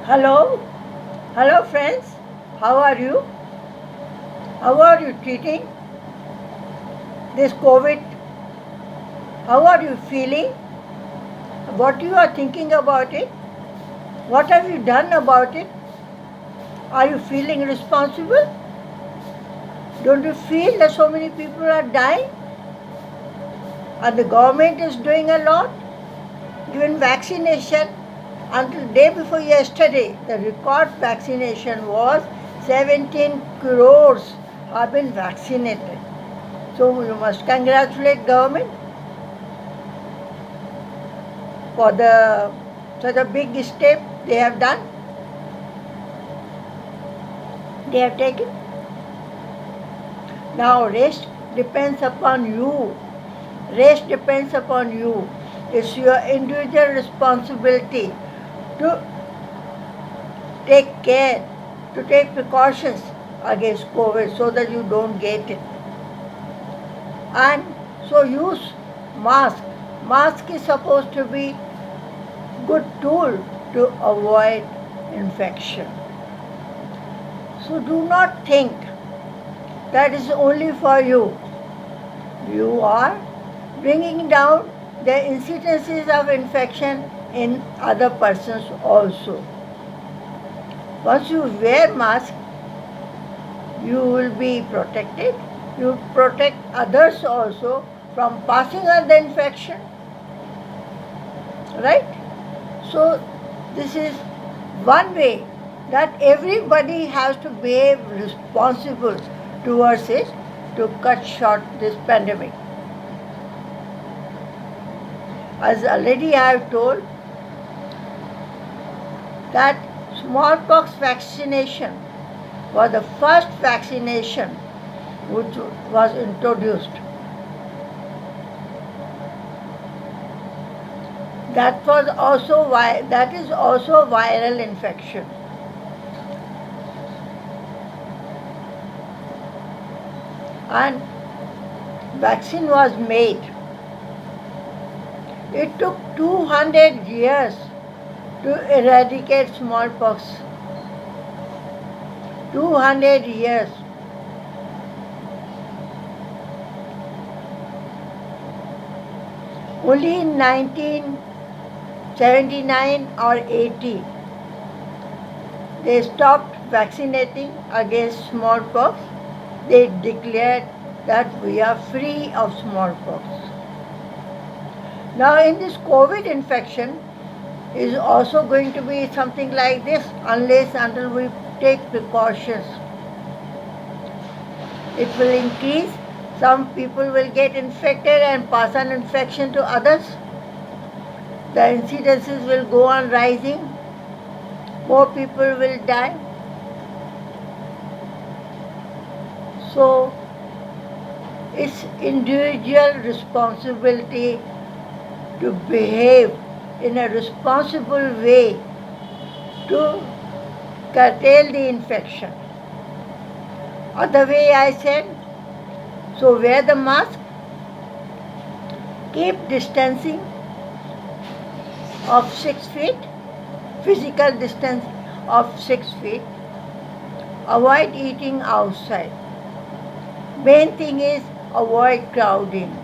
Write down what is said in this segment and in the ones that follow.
Hello, hello friends. How are you? How are you treating this COVID? How are you feeling? What you are thinking about it? What have you done about it? Are you feeling responsible? Don't you feel that so many people are dying? And the government is doing a lot? Even vaccination, until day before yesterday, the record vaccination was 17 crores have been vaccinated. So you must congratulate government for such a big step they have done, they have taken. Now rest depends upon you. Rest depends upon you. It's your individual responsibility to take care, to take precautions against COVID so that you don't get it. And so use mask. Mask is supposed to be good tool to avoid infection. So do not think that is only for you. You are bringing down the incidences of infection in other persons also. Once you wear mask, you will be protected. You protect others also from passing on the infection. Right? So this is one way that everybody has to behave responsible towards it to cut short this pandemic. As already I have told that smallpox vaccination was the first vaccination which was introduced. That is also viral infection. And vaccine was made. It took 200 years to eradicate smallpox. 200 years. Only in 1979 or 80, they stopped vaccinating against smallpox. They declared that we are free of smallpox. Now in this COVID infection is also going to be something like this until we take precautions. It will increase. Some people will get infected and pass on infection to others. The incidences will go on rising. More people will die. So it's individual responsibility to behave in a responsible way to curtail the infection. Other way I said, so wear the mask, keep distancing of 6 feet, physical distance of 6 feet, avoid eating outside. Main thing is avoid crowding.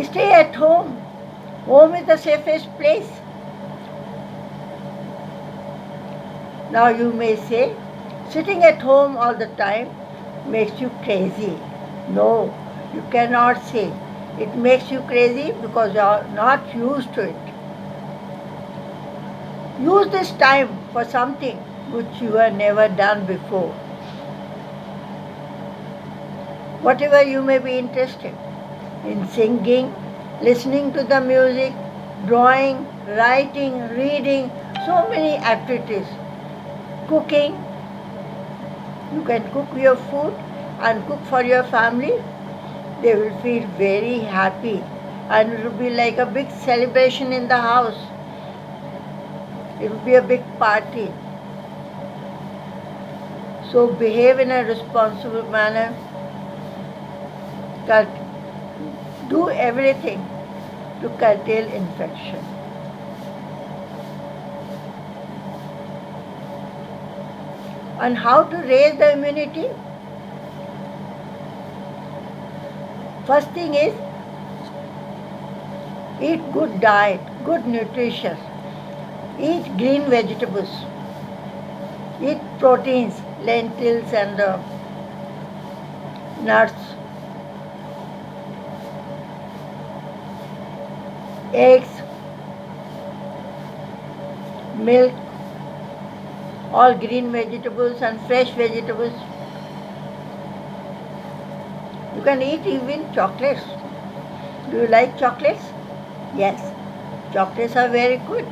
Stay at home. Home is the safest place. Now you may say, sitting at home all the time makes you crazy. No, you cannot say. It makes you crazy because you are not used to it. Use this time for something which you have never done before. Whatever you may be interested in singing, listening to the music, drawing, writing, reading, so many activities. Cooking, you can cook your food and cook for your family. They will feel very happy and it will be like a big celebration in the house. It will be a big party. So behave in a responsible manner. Do everything to curtail infection. And how to raise the immunity? First thing is eat good diet, good nutrition. Eat green vegetables. Eat proteins, lentils and nuts, eggs, milk, all green vegetables and fresh vegetables. You can eat even chocolates. Do you like chocolates? Yes, chocolates are very good.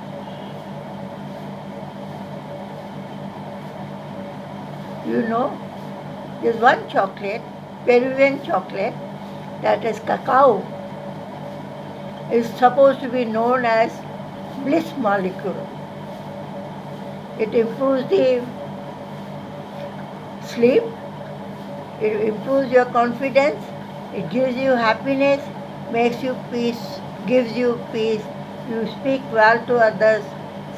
You know, there's one chocolate, Peruvian chocolate, that is cacao, is supposed to be known as bliss molecule. It improves the sleep, it improves your confidence, it gives you happiness, makes you peace, gives you peace, you speak well to others.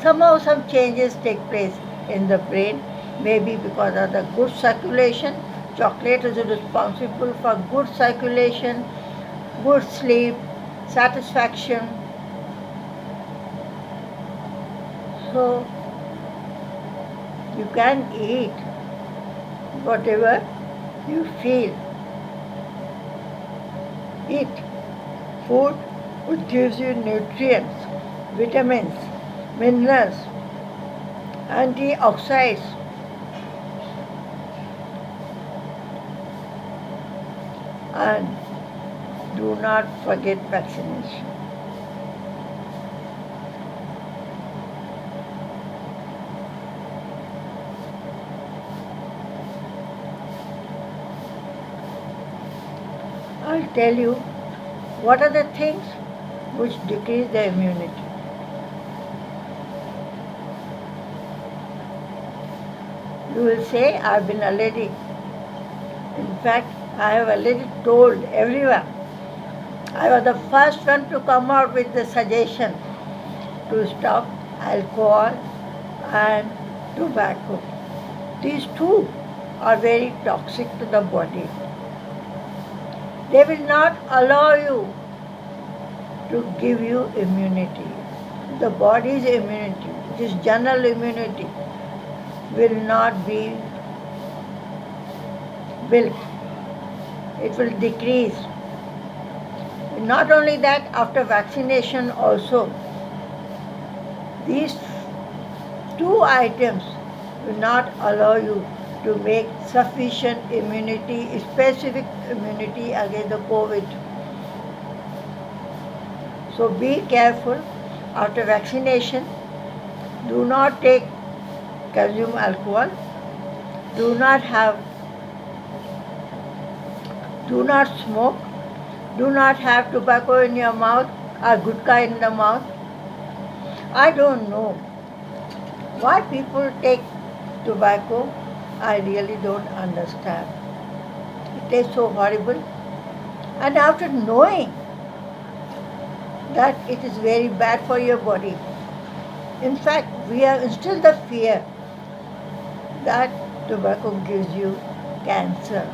Somehow some changes take place in the brain, maybe because of the good circulation. Chocolate is responsible for good circulation, good sleep, satisfaction. So you can eat whatever you feel. Eat food which gives you nutrients, vitamins, minerals, antioxidants, and do not forget vaccination. I'll tell you what are the things which decrease the immunity. You will say, I've been already, in fact, I have already told everyone. I was the first one to come out with the suggestion to stop alcohol and tobacco. These two are very toxic to the body. They will not allow you to give you immunity. The body's immunity, this general immunity, will not be built. It will decrease. Not only that, after vaccination also, these two items will not allow you to make sufficient immunity, specific immunity against the COVID. So be careful after vaccination. Do not consume alcohol. Do not smoke. Do not have tobacco in your mouth or gutka in the mouth. I don't know why people take tobacco. I really don't understand. It tastes so horrible. And after knowing that it is very bad for your body, in fact, we have instilled the fear that tobacco gives you cancer.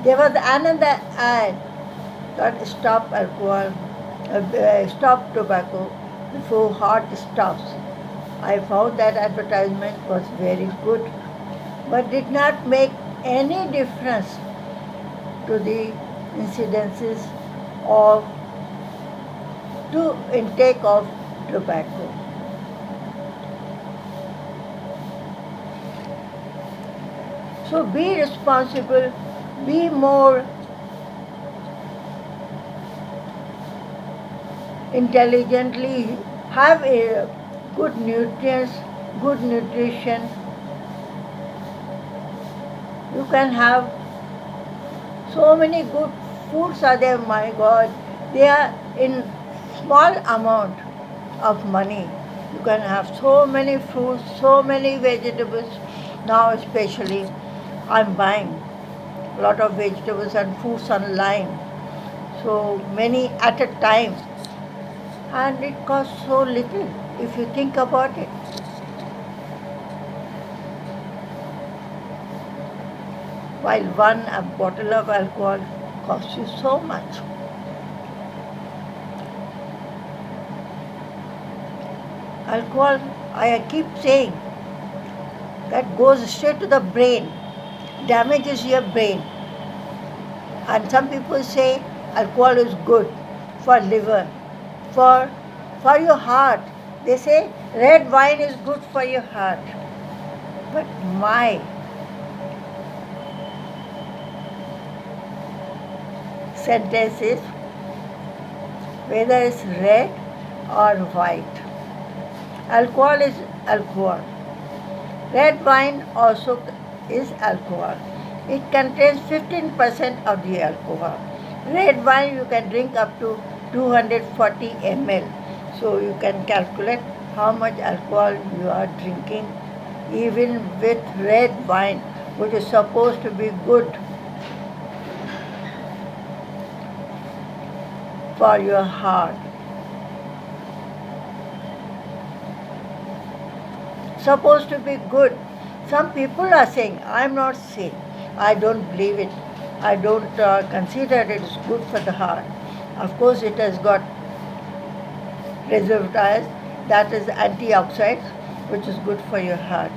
There was another ad that stop alcohol, stop tobacco before heart stops. I found that advertisement was very good, but did not make any difference to the incidences of to intake of tobacco. So be responsible, be more intelligently, have a good nutrients, good nutrition. You can have so many good foods are there, my God. They are in small amount of money. You can have so many fruits, so many vegetables. Now especially I'm buying a lot of vegetables and fruits online. So many at a time. And it costs so little if you think about it. while a bottle of alcohol costs you so much. Alcohol, I keep saying, that goes straight to the brain, damages your brain. And some people say alcohol is good for liver, for your heart. They say red wine is good for your heart. But my sentence is whether it's red or white, alcohol is alcohol. Red wine also is alcohol. It contains 15% of the alcohol. Red wine you can drink up to 240 ml. So you can calculate how much alcohol you are drinking even with red wine, which is supposed to be good for your heart. Supposed to be good. Some people are saying, I'm not saying, I don't believe it. I don't consider it is good for the heart. Of course, it has got preservatives, that is antioxidants, which is good for your heart.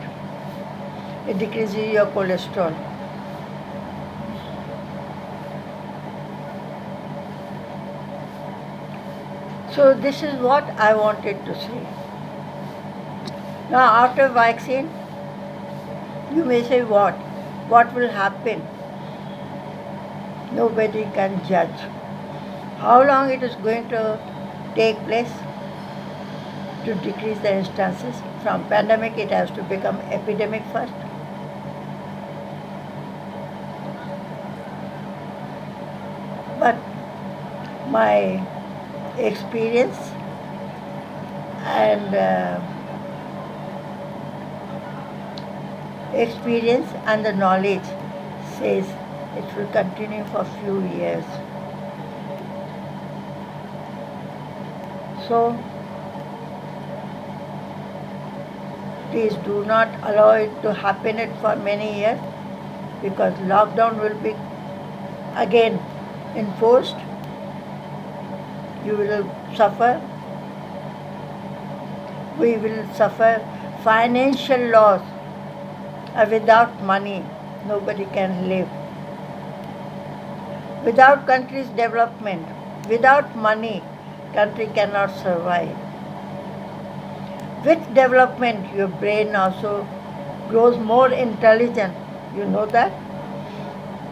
It decreases your cholesterol. So this is what I wanted to say. Now after vaccine, you may say what? What will happen? Nobody can judge. How long it is going to take place to decrease the instances? From pandemic it has to become epidemic first. But my experience and the knowledge says it will continue for a few years. So please do not allow it to happen for many years, because lockdown will be again enforced. You will suffer. We will suffer financial loss. Without money, nobody can live. Without country's development, without money, country cannot survive. With development, your brain also grows more intelligent. You know that?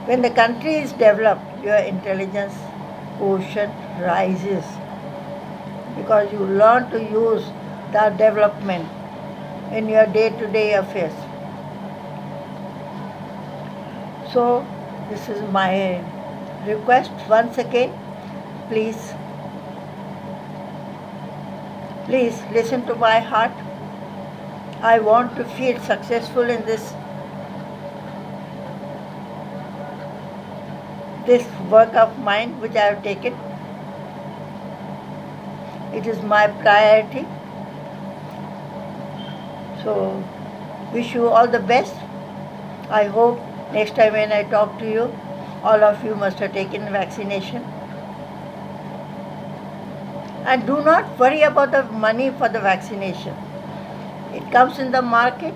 When the country is developed, your intelligence quotient rises, because you learn to use that development in your day-to-day affairs. So this is my request once again. Please listen to my heart. I want to feel successful in this work of mine which I have taken. It is my priority. So wish you all the best. I hope next time when I talk to you, all of you must have taken vaccination. And do not worry about the money for the vaccination. It comes in the market.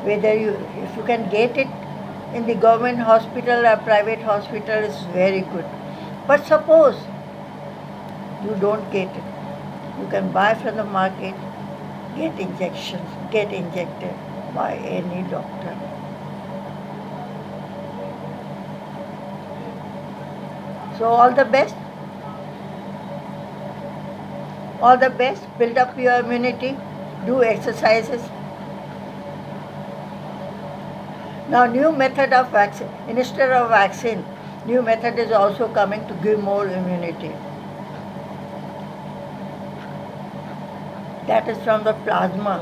If you can get it in the government hospital or private hospital, is very good. But suppose you don't get it, you can buy from the market, get injected by any doctor. So all the best. All the best. Build up your immunity. Do exercises. Now new method of vaccine. Instead of vaccine, new method is also coming to give more immunity. That is from the plasma.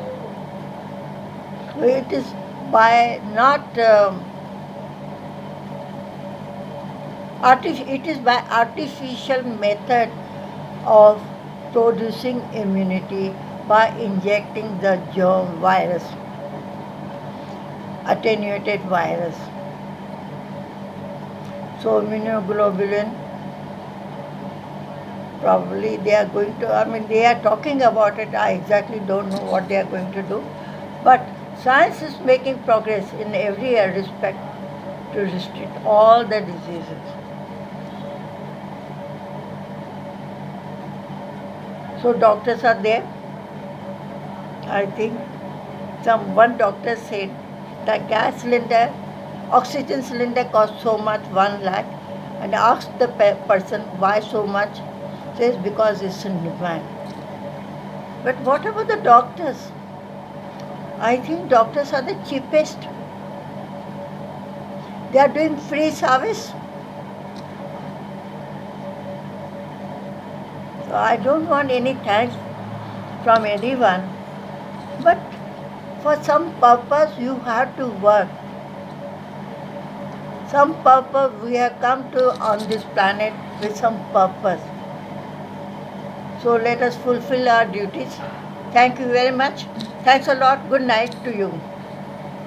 It is by artificial method of producing immunity by injecting the germ virus, attenuated virus. So immunoglobulin, probably they are going to, they are talking about it. I exactly don't know what they are going to do. But science is making progress in every respect to restrict all the diseases. So doctors are there. I think one doctor said the gas cylinder, oxygen cylinder costs so much, 1 lakh, and asked the person why so much. Says because it's in demand. But what about the doctors? I think doctors are the cheapest. They are doing free service. So I don't want any thanks from anyone. But for some purpose you have to work. Some purpose we have come to on this planet with some purpose. So let us fulfill our duties. Thank you very much. Thanks a lot. Good night to you.